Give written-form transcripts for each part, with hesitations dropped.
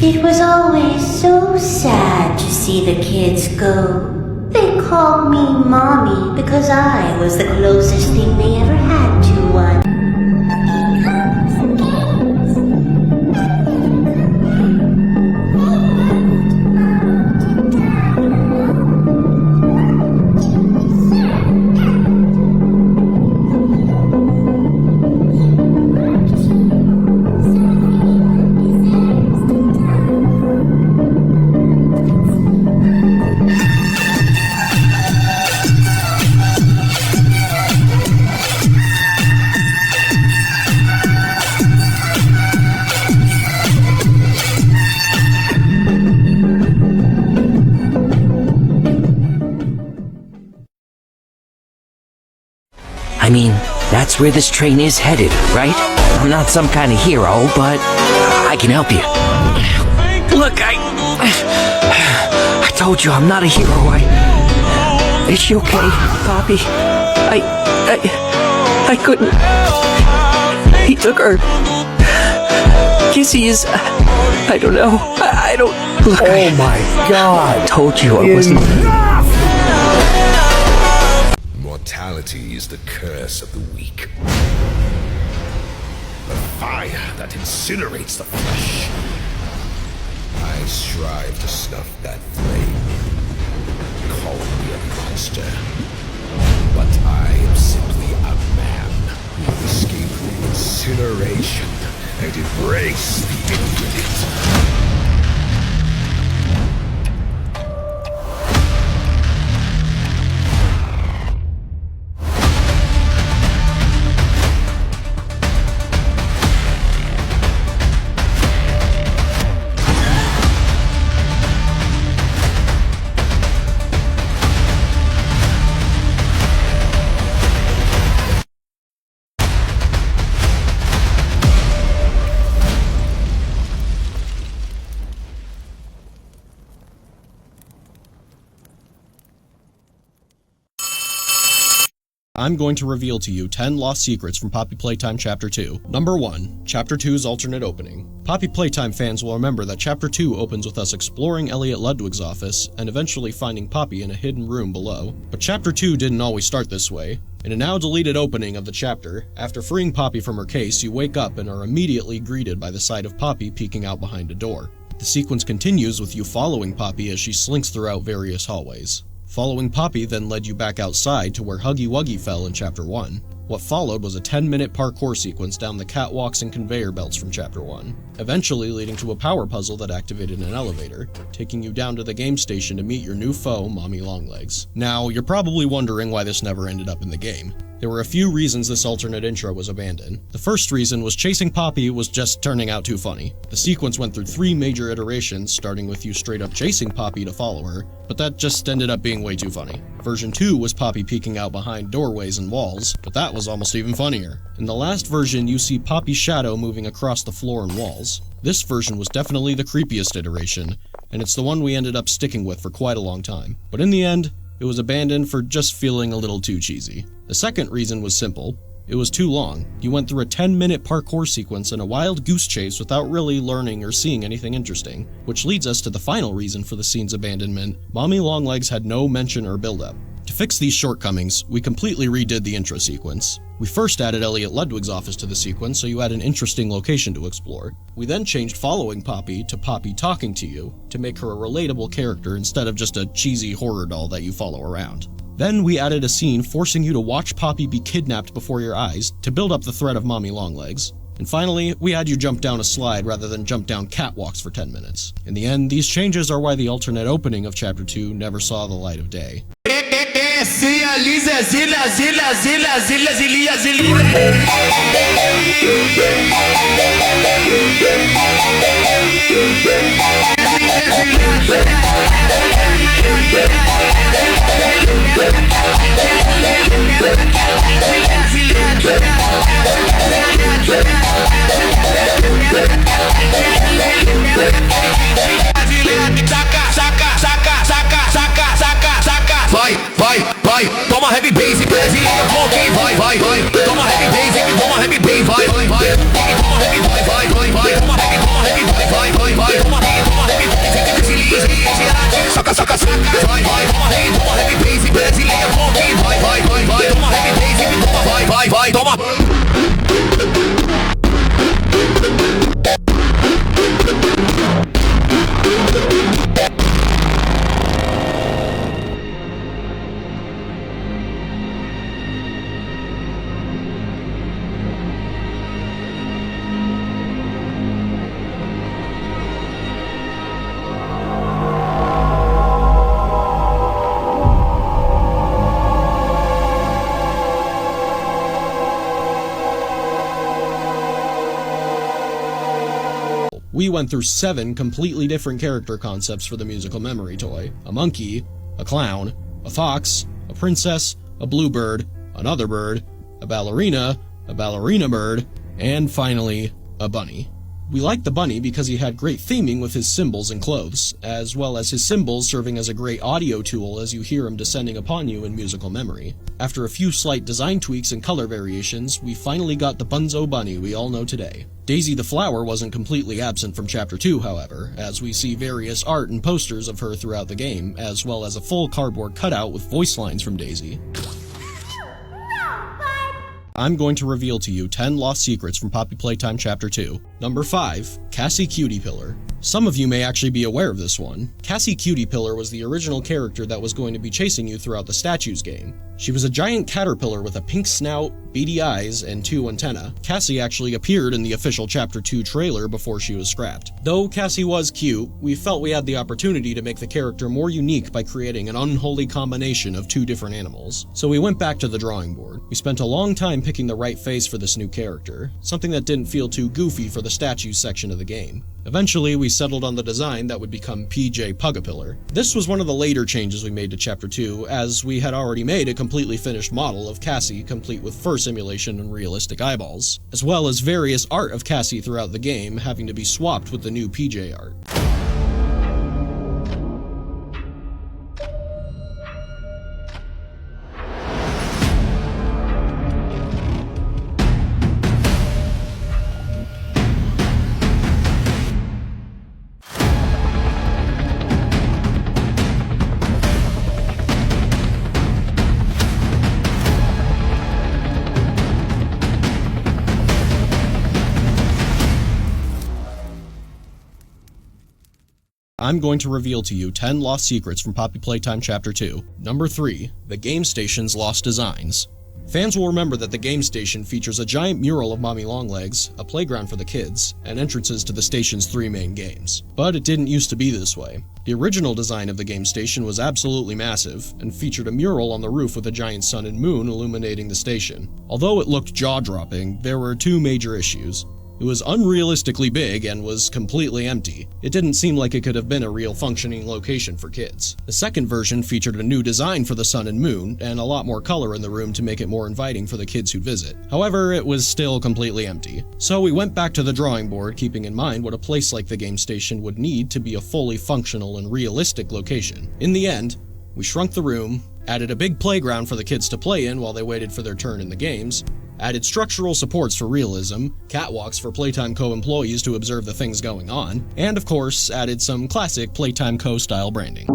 It was always so sad to see the kids go. They called me Mommy because I was the closest thing they ever had to one. I mean, that's where this train is headed, right? I'm not some kind of hero, but I can help you. Look, I told you I'm not a hero. Is she okay, Poppy? I couldn't. He took her. Kissy is... I don't know. I don't... Look, oh my God. I told you I wasn't... Mortality is the curse of the weak. The fire that incinerates the flesh. I strive to snuff that flame. Call me a monster. But I am simply a man who escaped from incineration and embraced the infinite. I'm going to reveal to you 10 lost secrets from Poppy Playtime Chapter 2. Number 1. Chapter 2's alternate opening. Poppy Playtime fans will remember that Chapter 2 opens with us exploring Elliot Ludwig's office and eventually finding Poppy in a hidden room below. But Chapter 2 didn't always start this way. In a now deleted opening of the chapter, after freeing Poppy from her case, you wake up and are immediately greeted by the sight of Poppy peeking out behind a door. The sequence continues with you following Poppy as she slinks throughout various hallways. Following Poppy then led you back outside to where Huggywuggy fell in Chapter 1. What followed was a 10-minute parkour sequence down the catwalks and conveyor belts from Chapter 1, eventually leading to a power puzzle that activated an elevator, taking you down to the game station to meet your new foe, Mommy Longlegs. Now, you're probably wondering why this never ended up in the game. There were a few reasons this alternate intro was abandoned. The first reason was chasing Poppy was just turning out too funny. The sequence went through 3 major iterations, starting with you straight up chasing Poppy to follow her, but that just ended up being way too funny. Version 2 was Poppy peeking out behind doorways and walls, but that was almost even funnier. In the last version, you see Poppy's shadow moving across the floor and walls. This version was definitely the creepiest iteration, and it's the one we ended up sticking with for quite a long time. But in the end, it was abandoned for just feeling a little too cheesy. The second reason was simple. It was too long. You went through a 10-minute parkour sequence and a wild goose chase without really learning or seeing anything interesting, which leads us to the final reason for the scene's abandonment. Mommy Longlegs had no mention or build-up. To fix these shortcomings, we completely redid the intro sequence. We first added Elliot Ludwig's office to the sequence so you had an interesting location to explore. We then changed following Poppy to Poppy talking to you, to make her a relatable character instead of just a cheesy horror doll that you follow around. Then we added a scene forcing you to watch Poppy be kidnapped before your eyes to build up the threat of Mommy Longlegs. And finally, we had you jump down a slide rather than jump down catwalks for 10 minutes. In the end, these changes are why the alternate opening of Chapter 2 never saw the light of day. Vai, toma heavy basic, brasileiro, bloqueio, vai, toma heavy basic, toma heavy basic, vai, toma heavy, vai, toma heavy, We went through 7 completely different character concepts for the musical memory toy. A monkey, a clown, a fox, a princess, a bluebird, another bird, a ballerina bird, and finally, a bunny. We liked the bunny because he had great theming with his cymbals and clothes, as well as his cymbals serving as a great audio tool as you hear him descending upon you in musical memory. After a few slight design tweaks and color variations, we finally got the Bunzo bunny we all know today. Daisy the flower wasn't completely absent from Chapter 2, however, as we see various art and posters of her throughout the game, as well as a full cardboard cutout with voice lines from Daisy. I'm going to reveal to you 10 lost secrets from Poppy Playtime Chapter 2. Number 5. Cassie Cutie Pillar. Some of you may actually be aware of this one. Cassie Cutie Pillar was the original character that was going to be chasing you throughout the Statues game. She was a giant caterpillar with a pink snout, beady eyes, and 2 antennae. Cassie actually appeared in the official Chapter 2 trailer before she was scrapped. Though Cassie was cute, we felt we had the opportunity to make the character more unique by creating an unholy combination of 2 different animals. So we went back to the drawing board. We spent a long time picking the right face for this new character, something that didn't feel too goofy for the statues section of the game. Eventually, we settled on the design that would become PJ Puggapillar. This was one of the later changes we made to Chapter 2, as we had already made a completely finished model of Cassie, complete with fur simulation and realistic eyeballs, as well as various art of Cassie throughout the game having to be swapped with the new PJ art. I'm going to reveal to you 10 lost secrets from Poppy Playtime Chapter 2. Number 3. The Game Station's Lost Designs. Fans will remember that the game station features a giant mural of Mommy Longlegs, a playground for the kids, and entrances to the station's 3 main games. But it didn't used to be this way. The original design of the game station was absolutely massive, and featured a mural on the roof with a giant sun and moon illuminating the station. Although it looked jaw-dropping, there were 2 major issues. It was unrealistically big and was completely empty. It didn't seem like it could have been a real functioning location for kids. The second version featured a new design for the sun and moon, and a lot more color in the room to make it more inviting for the kids who visit. However, it was still completely empty. So we went back to the drawing board, keeping in mind what a place like the game station would need to be a fully functional and realistic location. In the end, we shrunk the room, added a big playground for the kids to play in while they waited for their turn in the games, added structural supports for realism, catwalks for Playtimeco employees to observe the things going on, and of course, added some classic Playtimeco style branding.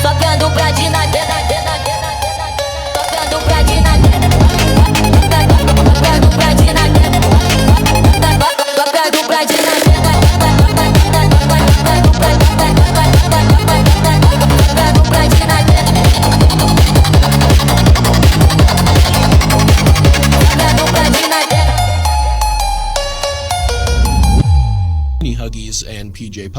Socando pra ti na teta, socando pra ti na teta, socando pra ti na teta, socando pra ti na teta, socando pra ti na teta, socando pra ti na teta. Huggies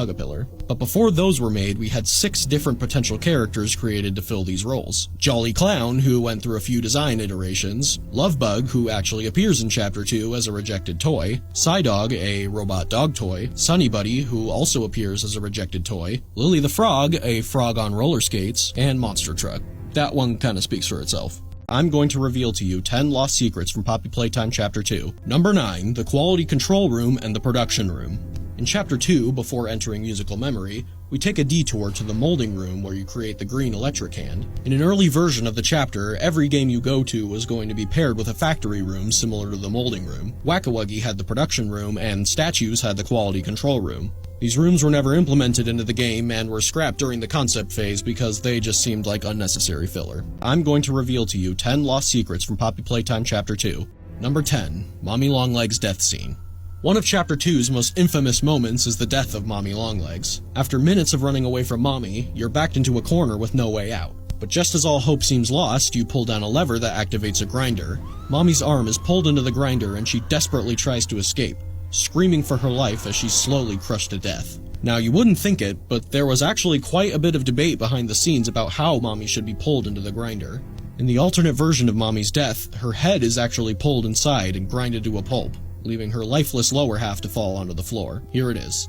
Pugapillar. But before those were made, we had 6 different potential characters created to fill these roles. Jolly Clown, who went through a few design iterations, Lovebug, who actually appears in Chapter 2 as a rejected toy, Psydog, a robot dog toy, Sunny Buddy, who also appears as a rejected toy, Lily the Frog, a frog on roller skates, and Monster Truck. That one kinda speaks for itself. I'm going to reveal to you 10 lost secrets from Poppy Playtime Chapter 2. Number 9, the Quality Control Room and the Production Room. In Chapter 2, before entering musical memory, we take a detour to the molding room where you create the green electric hand. In an early version of the chapter, every game you go to was going to be paired with a factory room similar to the molding room. Huggywuggy had the production room, and Statues had the quality control room. These rooms were never implemented into the game and were scrapped during the concept phase because they just seemed like unnecessary filler. I'm going to reveal to you 10 lost secrets from Poppy Playtime Chapter 2. Number 10, Mommy Longlegs' death scene. One of Chapter 2's most infamous moments is the death of Mommy Longlegs. After minutes of running away from Mommy, you're backed into a corner with no way out. But just as all hope seems lost, you pull down a lever that activates a grinder. Mommy's arm is pulled into the grinder and she desperately tries to escape, screaming for her life as she's slowly crushed to death. Now, you wouldn't think it, but there was actually quite a bit of debate behind the scenes about how Mommy should be pulled into the grinder. In the alternate version of Mommy's death, her head is actually pulled inside and grinded to a pulp, leaving her lifeless lower half to fall onto the floor. Here it is.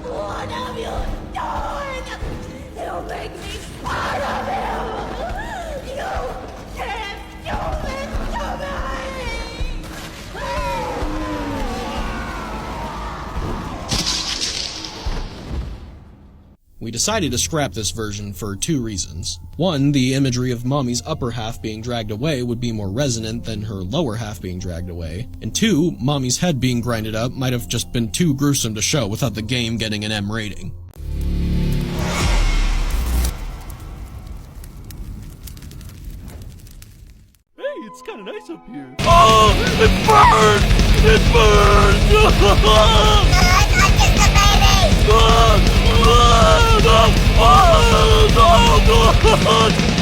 What have you done? You make me part of you! You can't do this to me! We decided to scrap this version for 2 reasons. 1, the imagery of Mommy's upper half being dragged away would be more resonant than her lower half being dragged away. And 2, Mommy's head being grinded up might have just been too gruesome to show without the game getting an M rating. Hey, it's kind of nice up here. Oh, it burns! It burns! I just the baby! Oh, God!